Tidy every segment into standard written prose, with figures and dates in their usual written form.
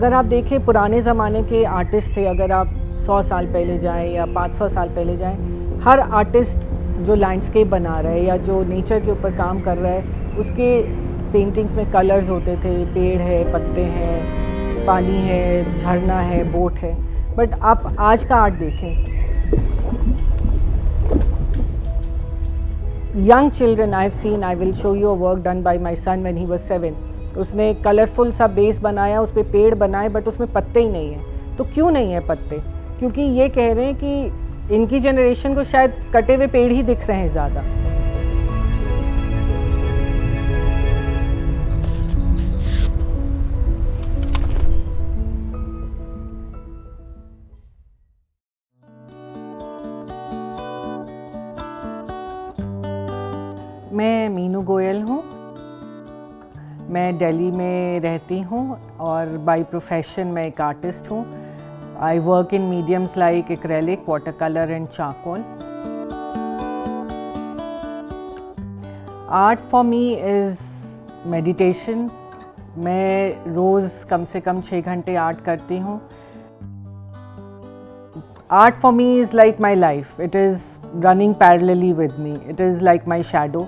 अगर आप देखें पुराने ज़माने के आर्टिस्ट थे, अगर आप 100 साल पहले जाएं या 500 साल पहले जाएं, हर आर्टिस्ट जो लैंडस्केप बना रहा है या जो नेचर के ऊपर काम कर रहा है, उसके पेंटिंग्स में कलर्स होते थे, पेड़ है, पत्ते हैं, पानी है, झरना है, बोट है। बट आप आज का आर्ट देखें, young children I've seen, I will show you a work done by my son when he was 7. उसने कलरफुल सा बेस बनाया, उस पर पेड़ बनाए, बट उसमें पत्ते ही नहीं हैं। तो क्यों नहीं है पत्ते? क्योंकि ये कह रहे हैं कि इनकी जनरेशन को शायद कटे हुए पेड़ ही दिख रहे हैं ज़्यादा। मैं मीनू गोयल हूँ। मैं दिल्ली में रहती हूँ और बाय प्रोफेशन मैं एक आर्टिस्ट हूँ। I work in mediums like acrylic, water colour and charcoal. Art for me is meditation. मैं रोज़ कम से कम 6 घंटे आर्ट करती हूँ। Art for me is like my life. It is running parallelly with me. It is like my shadow.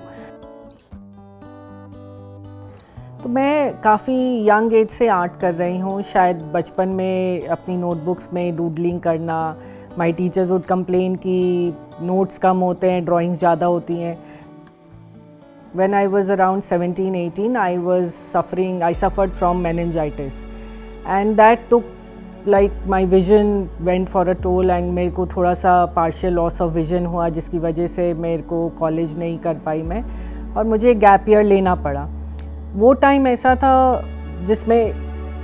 तो मैं काफ़ी young age से art कर रही हूँ। शायद बचपन में अपनी नोटबुक्स में डूडलिंग करना, माय टीचर्स वुड कंप्लेन कि नोट्स कम होते हैं, ड्राइंग्स ज़्यादा होती हैं। When I was around 17-18, I suffered from meningitis, and that took my vision went for a toll, and मेरे को थोड़ा सा partial loss of vision हुआ, जिसकी वजह से मेरे को कॉलेज नहीं कर पाई मैं, और मुझे गैप ईयर लेना पड़ा। वो टाइम ऐसा था जिसमें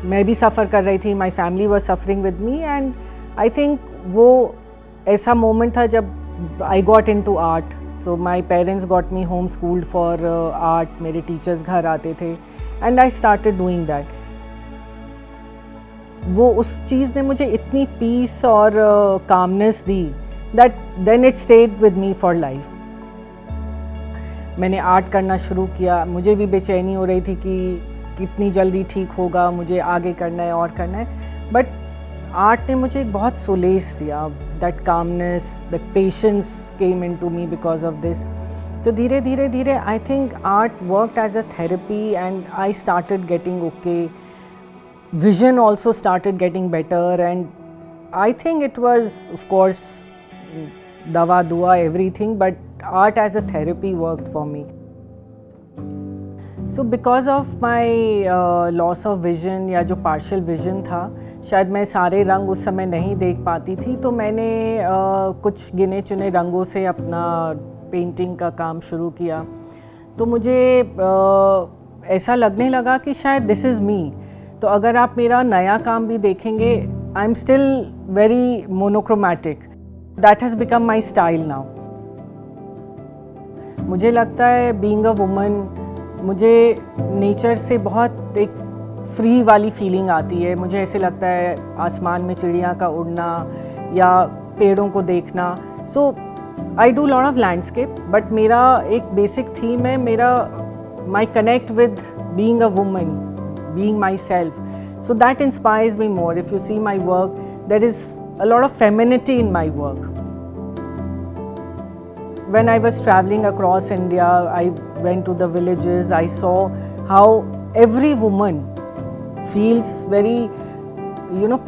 मैं भी सफ़र कर रही थी, my family was suffering with me, and I think वो ऐसा मोमेंट था जब I got into art. So my parents got me home schooled for art. मेरे टीचर्स घर आते थे, and I started doing that. वो उस चीज़ ने मुझे इतनी पीस और कामनेस दी that then it stayed with me for life. मैंने आर्ट करना शुरू किया। मुझे भी बेचैनी हो रही थी कि कितनी जल्दी ठीक होगा, मुझे आगे करना है और करना है। बट आर्ट ने मुझे बहुत सोलेस दिया। That calmness, that patience came into me because of this. तो धीरे धीरे I think art worked as a therapy, and I started getting okay. Vision also started getting better, and I think it was, of course, dawa dua everything, but art as a therapy worked for me. So because of my loss of vision, या जो partial vision था, शायद मैं सारे रंग उस समय नहीं देख पाती थी, तो मैंने कुछ गिने चुने रंगों से अपना पेंटिंग का काम शुरू किया। तो मुझे ऐसा लगने लगा कि शायद दिस इज़ मी। तो अगर आप मेरा नया काम भी देखेंगे, I am still very monochromatic. That has become my style now. मुझे लगता है बीइंग अ वुमन, मुझे नेचर से बहुत एक फ्री वाली फीलिंग आती है। मुझे ऐसे लगता है आसमान में चिड़िया का उड़ना या पेड़ों को देखना। So I do lot of landscape, but मेरा एक बेसिक थीम है मेरा my connect with being a woman, being myself. So that inspires me more. If you see my work, there is a lot of femininity in my work. When I was traveling across India, I went to the villages. I saw how every woman feels very,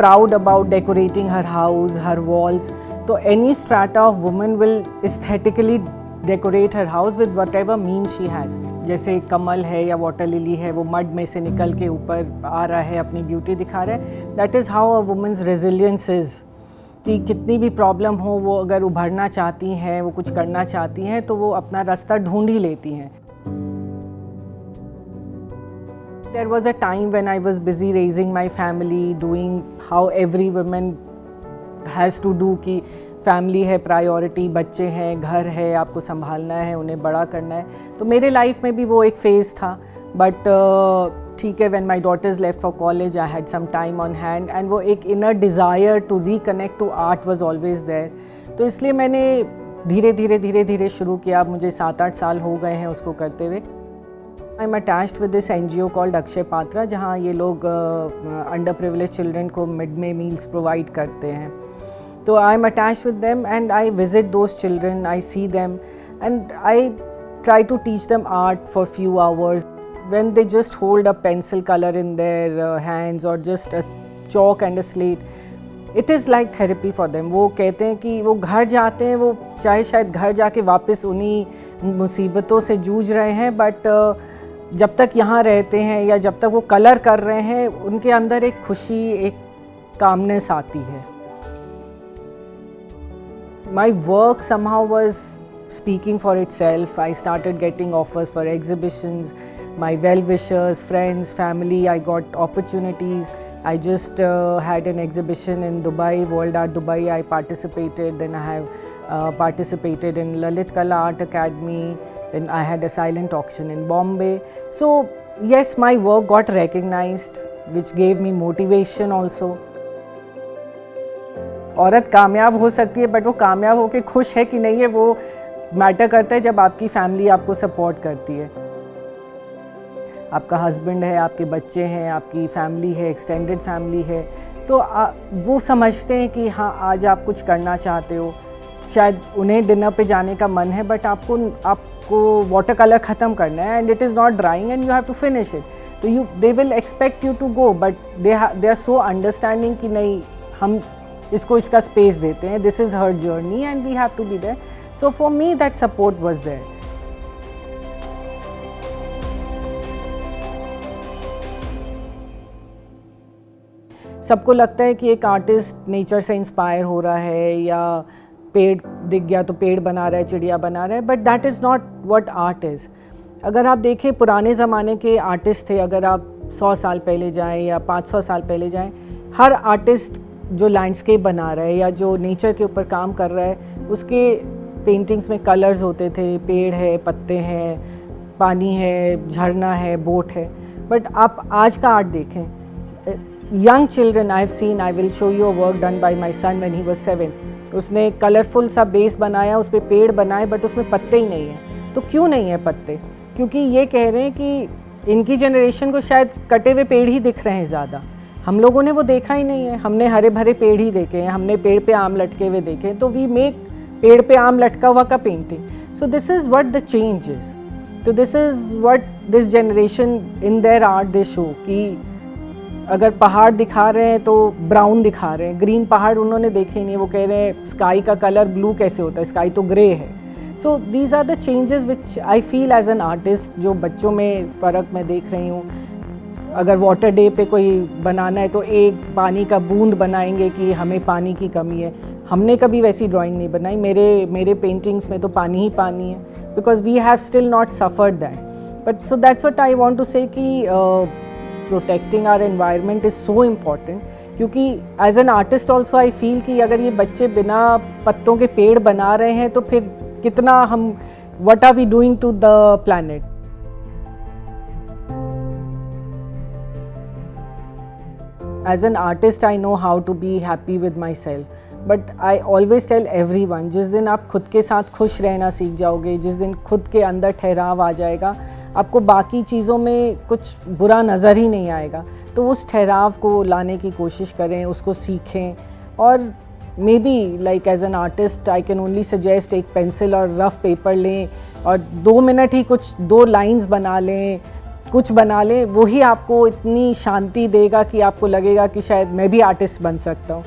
proud about decorating her house, her walls. So any strata of woman will aesthetically decorate her house with whatever means she has. जैसे कमल है या water lily है, वो mud में से निकल के ऊपर आ रहा है, अपनी ब्यूटी दिखा रहा है। That is how a women's resilience is, कि कितनी भी प्रॉब्लम हो, वो अगर उभरना चाहती हैं, वो कुछ करना चाहती हैं, तो वो अपना रास्ता ढूंढ ही लेती हैं। There was a time when I was busy raising my family, doing how every woman has to do, कि फैमिली है प्रायोरिटी, बच्चे हैं, घर है, आपको संभालना है, उन्हें बड़ा करना है। तो मेरे लाइफ में भी वो एक फ़ेज़ था। बट ठीक है, when my daughters left for college, I had some time on hand, and वो एक inner desire to reconnect to art was always there. तो इसलिए मैंने धीरे धीरे शुरू किया। मुझे 7-8 साल हो गए हैं उसको करते हुए। I am attached with this NGO called Akshay Patra, जहाँ ये लोग अंडर प्रिविलेज चिल्ड्रन को मिड डे मील्स प्रोवाइड करते हैं. तो I am attached with them and I visit those children, I see them and I try to teach them art for few hours. When they just hold a pencil color in their hands or just a chalk and a slate, it is like therapy for them. वो कहते हैं कि वो घर जाते हैं, वो चाहे शायद घर जाके वापस उन्हीं मुसीबतों से जूझ रहे हैं, बट जब तक यहाँ रहते हैं या जब तक वो कलर कर रहे हैं, उनके अंदर एक खुशी, एक कामनेस आती है. My work somehow was speaking for itself. I started getting offers for exhibitions, my well-wishers, friends, family, I got opportunities. I just had an exhibition in Dubai, World Art Dubai. I participated. Then I have participated in Lalit Kala Art Academy. Then I had a silent auction in Bombay. So yes, my work got recognized, which gave me motivation also. औरत कामयाब हो सकती है, but वो कामयाब होकर खुश है कि नहीं है, वो मैटर करता है जब आपकी फैमिली आपको सपोर्ट करती है. आपका हस्बैंड है, आपके बच्चे हैं, आपकी फैमिली है, एक्सटेंडेड फैमिली है, तो वो समझते हैं कि हाँ, आज आप कुछ करना चाहते हो. शायद उन्हें डिनर पे जाने का मन है, बट आपको वाटर कलर ख़त्म करना है and it is not drawing and you have to finish it. तो they will expect you to go, but they are so understanding कि नहीं, हम इसको इसका स्पेस देते हैं. This is her journey and we have to be there. So for me that support was there. सबको लगता है कि एक आर्टिस्ट नेचर से इंस्पायर हो रहा है या पेड़ दिख गया तो पेड़ बना रहा है, चिड़िया बना रहा है, but that is not what art is. अगर आप देखें पुराने ज़माने के आर्टिस्ट थे, अगर आप 100 साल पहले जाएं या 500 साल पहले जाएं, हर आर्टिस्ट जो लैंडस्केप बना रहा है या जो नेचर के ऊपर काम कर रहा है, उसके पेंटिंग्स में कलर्स होते थे. पेड़ है, पत्ते हैं, पानी है, झरना है, बोट है. बट आप आज का आर्ट देखें, young children I have seen, I will show you a work done by my son when he was 7. उसने कलरफुल सा बेस बनाया, उस पर पेड़ बनाए, बट उसमें पत्ते ही नहीं हैं. तो क्यों नहीं है पत्ते? क्योंकि ये कह रहे हैं कि इनकी जनरेशन को शायद कटे हुए पेड़ ही दिख रहे हैं ज़्यादा. हम लोगों ने वो देखा ही नहीं है. हमने हरे भरे पेड़ ही देखे हैं, हमने पेड़ पे आम लटके हुए देखे हैं. तो वी मेक पेड़ पे आम लटका हुआ का painting. So this is what the change is. तो this is what this generation in their art they show, कि अगर पहाड़ दिखा रहे हैं तो ब्राउन दिखा रहे हैं. ग्रीन पहाड़ उन्होंने देखे ही नहीं. वो कह रहे हैं स्काई का कलर ब्लू कैसे होता है, स्काई तो ग्रे है. So these are the changes which I feel as an artist, जो बच्चों में फ़र्क मैं देख रही हूँ. अगर वाटर डे पे कोई बनाना है तो एक पानी का बूंद बनाएंगे कि हमें पानी की कमी है. हमने कभी वैसी ड्राइंग नहीं बनाई. मेरे पेंटिंग्स में तो पानी ही पानी है, because we have still not suffered that. But so that's what I want to say कि protecting our environment is so important. क्योंकि as an artist also I feel कि अगर ये बच्चे बिना पत्तों के पेड़ बना रहे हैं तो फिर कितना हम, what are we doing to the planet. As an artist, I know how to be happy with myself. But I always tell everyone, जिस दिन आप खुद के साथ खुश रहना सीख जाओगे, जिस दिन खुद के अंदर ठहराव आ जाएगा, आपको बाकी चीज़ों में कुछ बुरा नज़र ही नहीं आएगा. तो उस ठहराव को लाने की कोशिश करें, उसको सीखें. और maybe like as an artist I can only suggest एक पेंसिल और रफ पेपर लें और 2 मिनट ही कुछ 2 लाइन्स बना लें, कुछ बना लें. वही आपको इतनी शांति देगा कि आपको लगेगा कि शायद मैं भी आर्टिस्ट बन सकता हूँ.